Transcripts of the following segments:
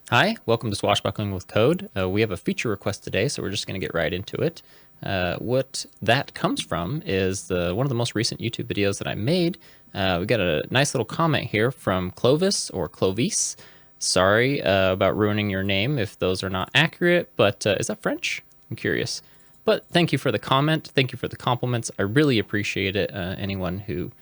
Hi, welcome to Swashbuckling with Code. We have a feature request today, so we're just going to get right into it. What that comes from is one of the most recent YouTube videos that I made. We got a nice little comment here from Clovis or Clovis. Sorry about ruining your name if those are not accurate, but is that French? I'm curious. But thank you for the comment. Thank you for the compliments. I really appreciate it. Anyone who,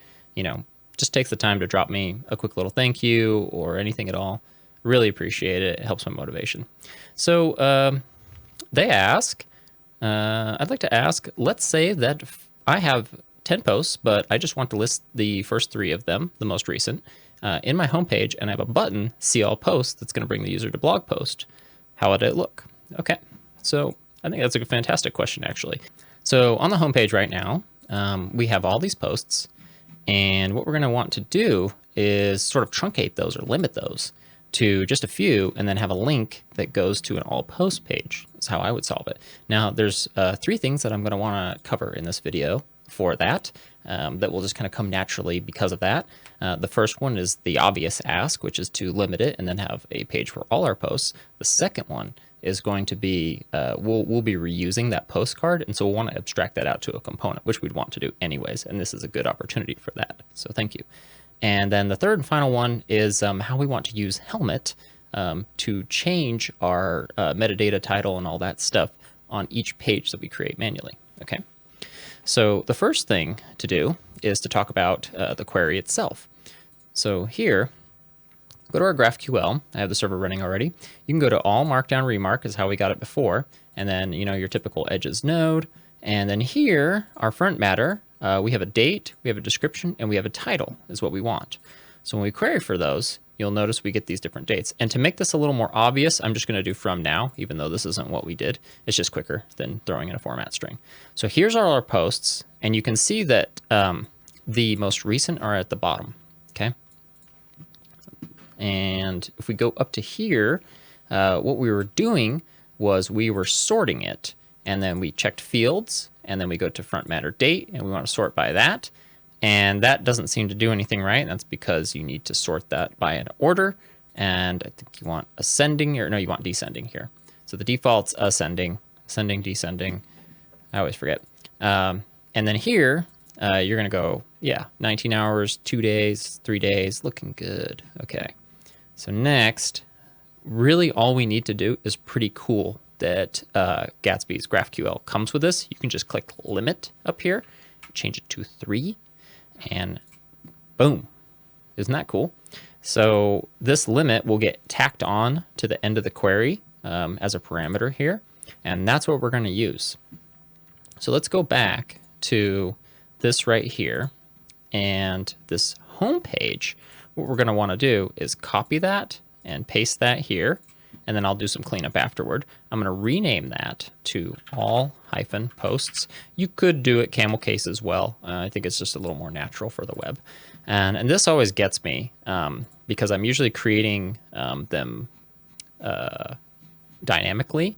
just takes the time to drop me a quick little thank you or anything at all. Really appreciate it. It helps my motivation. So they ask, I'd like to ask, let's say that I have 10 posts, but I just want to list the first 3 of them, the most recent, in my homepage, and I have a button, see all posts, that's going to bring the user to blog post. How would it look? Okay, so I think that's a fantastic question, actually. So on the homepage right now, we have all these posts, and what we're going to want to do is sort of truncate those or limit those to just a few, and then have a link that goes to an all post page. That's how I would solve it. Now, there's 3 things that I'm going to want to cover in this video for that, that will just kind of come naturally because of that. The first one is the obvious ask, which is to limit it and then have a page for all our posts. The second one is going to be, we'll be reusing that postcard, and so we'll want to abstract that out to a component, which we'd want to do anyways, and this is a good opportunity for that. So thank you. And then the third and final one is how we want to use Helmet to change our metadata title and all that stuff on each page that we create manually. Okay. So the first thing to do is to talk about the query itself. So here, go to our GraphQL. I have the server running already. You can go to all markdown remark is how we got it before. And then, your typical edges node. And then here, our front matter, we have a date, we have a description, and we have a title is what we want. So when we query for those, you'll notice we get these different dates. And to make this a little more obvious, I'm just going to do from now, even though this isn't what we did. It's just quicker than throwing in a format string. So here's all our posts, and you can see that the most recent are at the bottom, okay? And if we go up to here, what we were doing was we were sorting it, and then we checked fields, and then we go to front matter date, and we want to sort by that. And that doesn't seem to do anything right. That's because you need to sort that by an order. And I think you want ascending, or no, you want descending here. So the default's ascending, ascending, descending. I always forget. And then here, you're going to go, 19 hours, 2 days, 3 days, looking good. Okay. So next, really all we need to do is pretty cool that Gatsby's GraphQL comes with this. You can just click limit up here, change it to 3, and boom. Isn't that cool? So this limit will get tacked on to the end of the query as a parameter here, and that's what we're going to use. So let's go back to this right here, and this home page. What we're going to want to do is copy that and paste that here, and then I'll do some cleanup afterward. I'm going to rename that to all-posts. You could do it camel case as well. I think it's just a little more natural for the web. And this always gets me because I'm usually creating them dynamically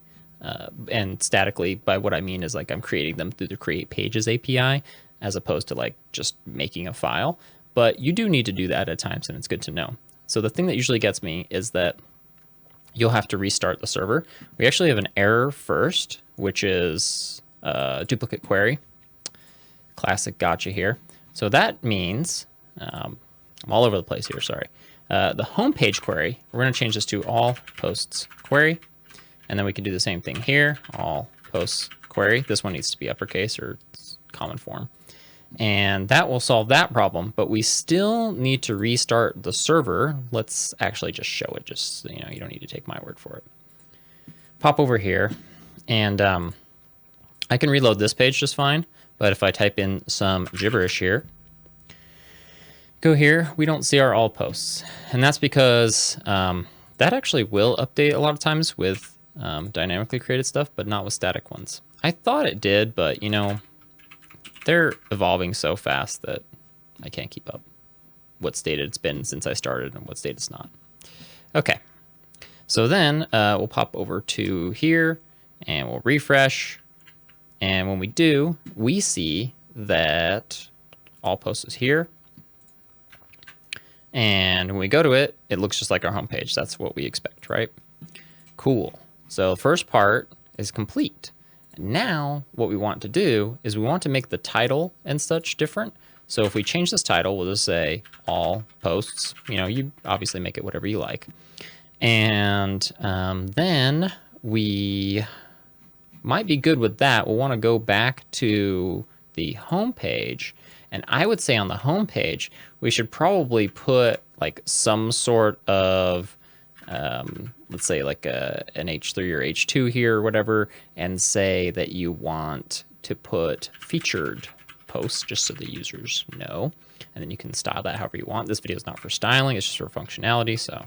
and statically. By what I mean is like I'm creating them through the Create Pages API as opposed to like just making a file. But you do need to do that at times, and it's good to know. So the thing that usually gets me is that you'll have to restart the server. We actually have an error first, which is duplicate query. Classic gotcha here. So that means, I'm all over the place here, sorry. The homepage query, we're going to change this to all posts query. And then we can do the same thing here, all posts query. This one needs to be uppercase or common form. And that will solve that problem, but we still need to restart the server. Let's actually just show it, just so you don't need to take my word for it. Pop over here, and I can reload this page just fine, but if I type in some gibberish here, go here, we don't see our all posts. And that's because that actually will update a lot of times with dynamically created stuff, but not with static ones. I thought it did, but they're evolving so fast that I can't keep up what state it's been since I started and what state it's not. Okay, so then we'll pop over to here and we'll refresh. And when we do, we see that all posts is here. And when we go to it, it looks just like our homepage. That's what we expect, right? Cool. So the first part is complete. Now what we want to do is we want to make the title and such different. So if we change this title, we'll just say all posts. You know, you obviously make it whatever you like. And then we might be good with that. We'll want to go back to the home page. And I would say on the home page, we should probably put like some sort of, let's say like an H3 or H2 here or whatever, and say that you want to put featured posts just so the users know. And then you can style that however you want. This video is not for styling, it's just for functionality. So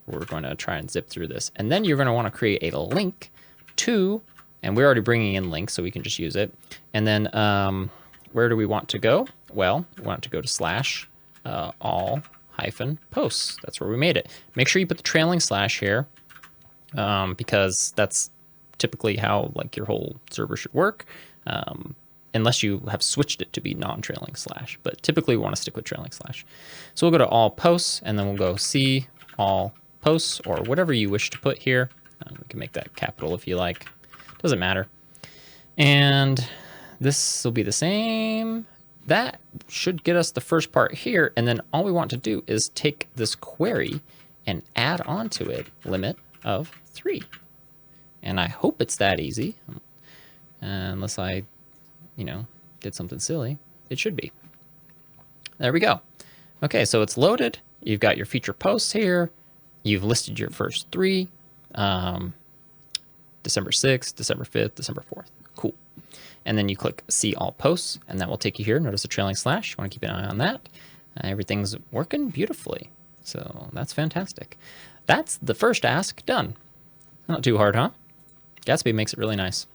we're going to try and zip through this. And then you're going to want to create a link to, and we're already bringing in links so we can just use it. And then where do we want to go? Well, we want to go to / all - posts. That's where we made it. Make sure you put the trailing slash here because that's typically how like your whole server should work. Unless you have switched it to be non-trailing slash, but typically we want to stick with trailing slash. So we'll go to all posts and then we'll go see all posts or whatever you wish to put here. We can make that capital if you like, doesn't matter. And this will be the same. That should get us the first part here. And then all we want to do is take this query and add onto it limit of 3. And I hope it's that easy, unless I, you know, did something silly. It should be. There we go. Okay, so it's loaded. You've got your feature posts here. You've listed your first 3, December 6th, December 5th, December 4th. Cool. And then you click see all posts and that will take you here. Notice a trailing slash. You want to keep an eye on that. Everything's working beautifully. So that's fantastic. That's the first ask done. Not too hard, huh? Gatsby makes it really nice.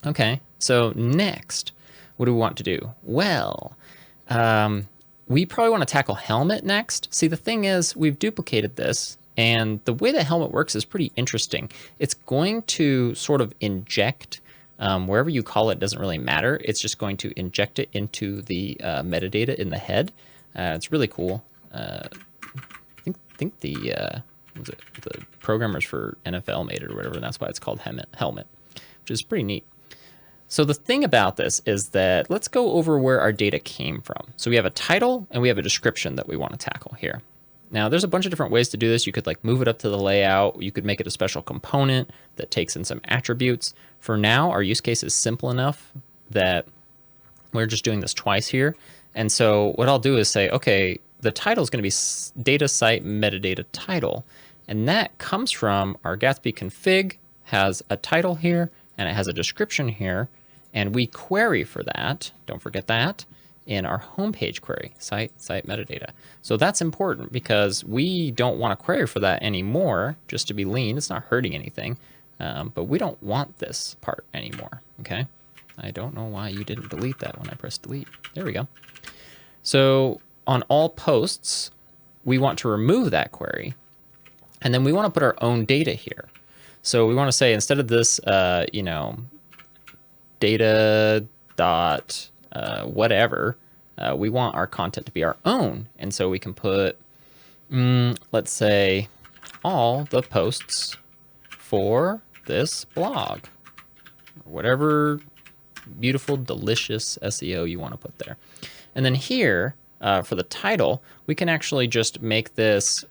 Okay, so next, what do we want to do? Well, we probably want to tackle helmet next. See, the thing is, we've duplicated this, and the way that helmet works is pretty interesting. It's going to sort of inject, wherever you call it doesn't really matter. It's just going to inject it into the metadata in the head. It's really cool. I think the programmers for NFL made it or whatever, and that's why it's called helmet, which is pretty neat. So the thing about this is that let's go over where our data came from. So we have a title and we have a description that we want to tackle here. Now there's a bunch of different ways to do this. You could like move it up to the layout. You could make it a special component that takes in some attributes. For now, our use case is simple enough that we're just doing this twice here. And so what I'll do is say, okay, the title is going to be data site metadata title. And that comes from our Gatsby config has a title here and it has a description here. And we query for that, don't forget that, in our homepage query, site metadata. So that's important because we don't want to query for that anymore, just to be lean. It's not hurting anything, but we don't want this part anymore, okay? I don't know why you didn't delete that when I pressed delete. There we go. So on all posts, we want to remove that query, and then we want to put our own data here. So we want to say, instead of this, you know, data dot whatever, we want our content to be our own. And so we can put, let's say, all the posts for this blog, or whatever beautiful, delicious SEO you want to put there. And then here, for the title, we can actually just make this,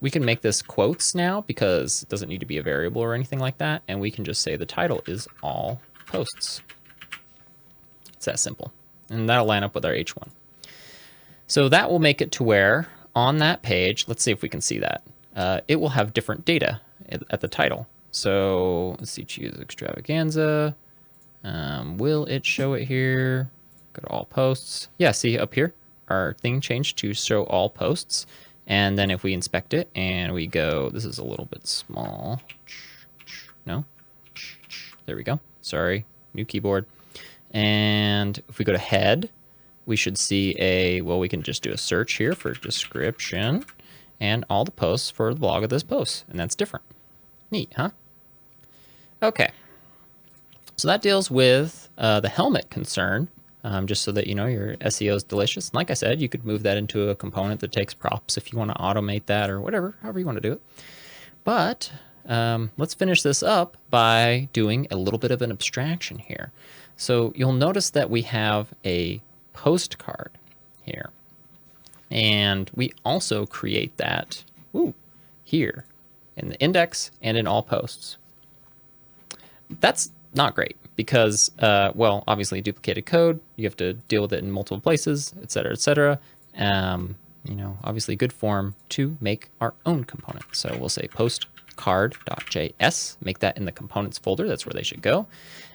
we can make this quotes now because it doesn't need to be a variable or anything like that. And we can just say the title is all posts. It's that simple. And that'll line up with our H1. So that will make it to where on that page, let's see if we can see that. It will have different data at the title. So let's see, choose extravaganza. Will it show it here? Go to all posts. Yeah, see up here, our thing changed to show all posts. And then if we inspect it and we go, this is a little bit small. No, there we go. Sorry, new keyboard. And if we go to head, we should see a, well, we can just do a search here for description and all the posts for the blog of this post. And that's different. Neat, huh? Okay. So that deals with the helmet concern. just so that you know your SEO is delicious. And like I said, you could move that into a component that takes props if you want to automate that or whatever, however you want to do it. But let's finish this up by doing a little bit of an abstraction here. So you'll notice that we have a postcard here. And we also create that here in the index and in all posts. That's not great because, well, obviously duplicated code, you have to deal with it in multiple places, et cetera, et cetera. You know, obviously good form to make our own component. So we'll say postcard.js, make that in the components folder. That's where they should go.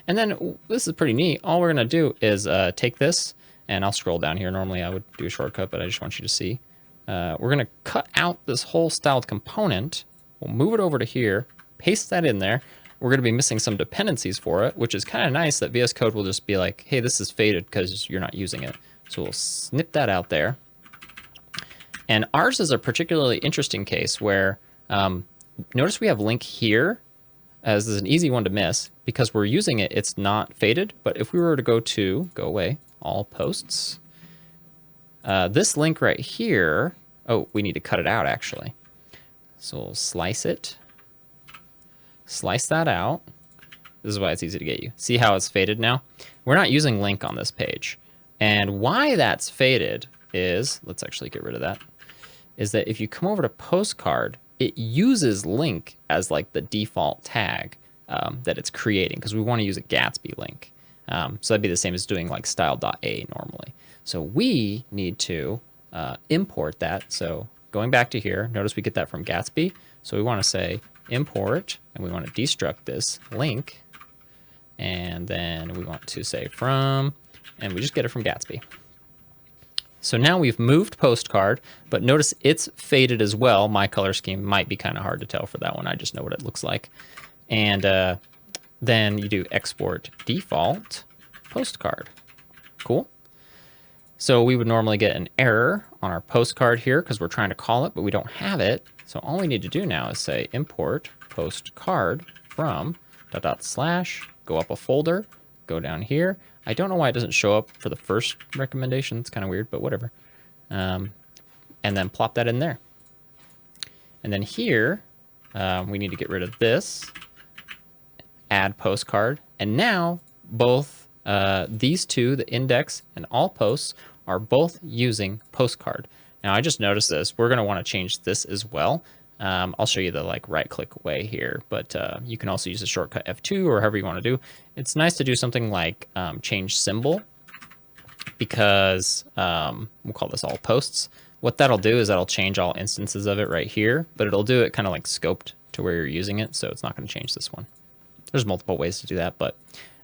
And then this is pretty neat. All we're going to do is take this, and I'll scroll down here. Normally I would do a shortcut, but I just want you to see. We're going to cut out this whole styled component. We'll move it over to here, paste that in there. We're going to be missing some dependencies for it, which is kind of nice that VS Code will just be like, hey, this is faded because you're not using it. So we'll snip that out there. And ours is a particularly interesting case where notice we have link here as this is an easy one to miss because we're using it. It's not faded. But if we were to go away, all posts, this link right here, oh, we need to cut it out actually. So we'll slice it, slice that out. This is why it's easy to get you. See how it's faded now? We're not using link on this page. And why that's faded is, let's actually get rid of that, is that if you come over to postcard, it uses link as like the default tag that it's creating because we want to use a Gatsby link. So that'd be the same as doing like style.a normally. So we need to import that. So going back to here, notice we get that from Gatsby. So we want to say import, and we want to destruct this link. And then we want to say from, and we just get it from Gatsby. So now we've moved postcard, but notice it's faded as well. My color scheme might be kind of hard to tell for that one. I just know what it looks like. And then you do export default postcard. Cool. So we would normally get an error on our postcard here because we're trying to call it, but we don't have it. So all we need to do now is say import postcard from ... go up a folder, go down here. I don't know why it doesn't show up for the first recommendation. It's kind of weird, but whatever. And then plop that in there. And then here, we need to get rid of this, add postcard. And now both these two, the index and all posts, are both using postcard. Now I just noticed this. We're going to want to change this as well. I'll show you the like right click way here, but you can also use the shortcut F2 or however you want to do. It's nice to do something like change symbol because we'll call this all posts. What that'll do is that'll change all instances of it right here, but it'll do it kind of like scoped to where you're using it. So it's not going to change this one. There's multiple ways to do that, but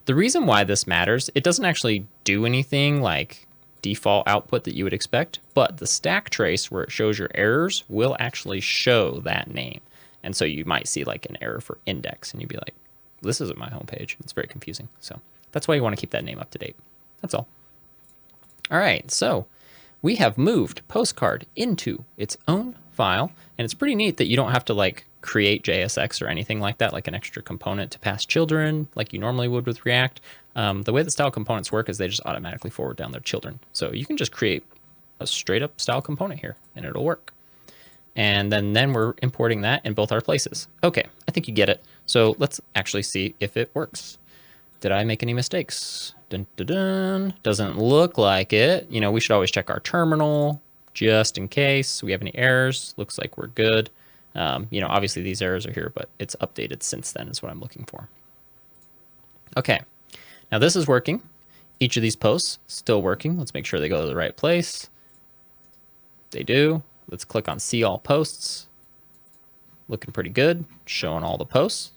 the reason why this matters, it doesn't actually do anything like default output that you would expect, but the stack trace where it shows your errors will actually show that name. And so you might see like an error for index and you'd be like, this isn't my homepage. It's very confusing. So that's why you want to keep that name up to date. That's all. All right. So we have moved postcard into its own file, and it's pretty neat that you don't have to like create JSX or anything like that, like an extra component to pass children like you normally would with React. The way the style components work is they just automatically forward down their children. So you can just create a straight up style component here and it'll work. And then we're importing that in both our places. Okay, I think you get it. So let's actually see if it works. Did I make any mistakes? Dun, dun, dun. Doesn't look like it. You know, we should always check our terminal just in case we have any errors. Looks like we're good. You know, obviously these errors are here, but it's updated since then is what I'm looking for. Okay. Now this is working. Each of these posts still working. Let's make sure they go to the right place. They do. Let's click on see all posts. Looking pretty good. Showing all the posts.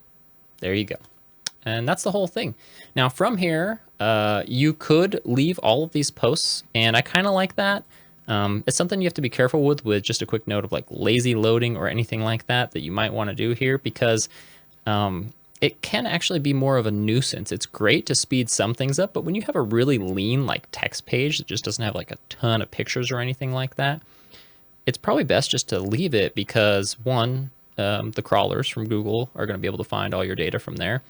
There you go. And that's the whole thing. Now from here, you could leave all of these posts, and I kind of like that. It's something you have to be careful with just a quick note of like lazy loading or anything like that you might want to do here, because it can actually be more of a nuisance. It's great to speed some things up, but when you have a really lean like text page that just doesn't have like a ton of pictures or anything like that, it's probably best just to leave it because one, the crawlers from Google are going to be able to find all your data from there.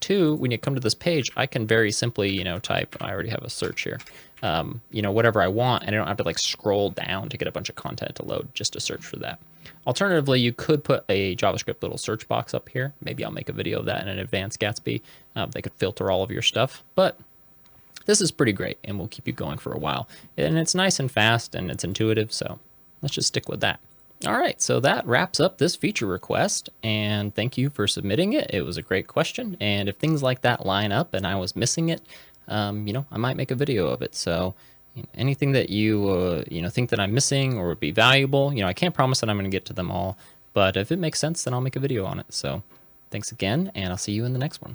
2, when you come to this page, I can very simply, type, I already have a search here, whatever I want, and I don't have to like scroll down to get a bunch of content to load just to search for that. Alternatively, you could put a JavaScript little search box up here. Maybe I'll make a video of that in an advanced Gatsby. They could filter all of your stuff, but this is pretty great and will keep you going for a while. And it's nice and fast and it's intuitive, so let's just stick with that. All right, so that wraps up this feature request, and thank you for submitting it. It was a great question, and if things like that line up and I was missing it, I might make a video of it. So anything that you think that I'm missing or would be valuable, I can't promise that I'm going to get to them all, but if it makes sense, then I'll make a video on it. So thanks again, and I'll see you in the next one.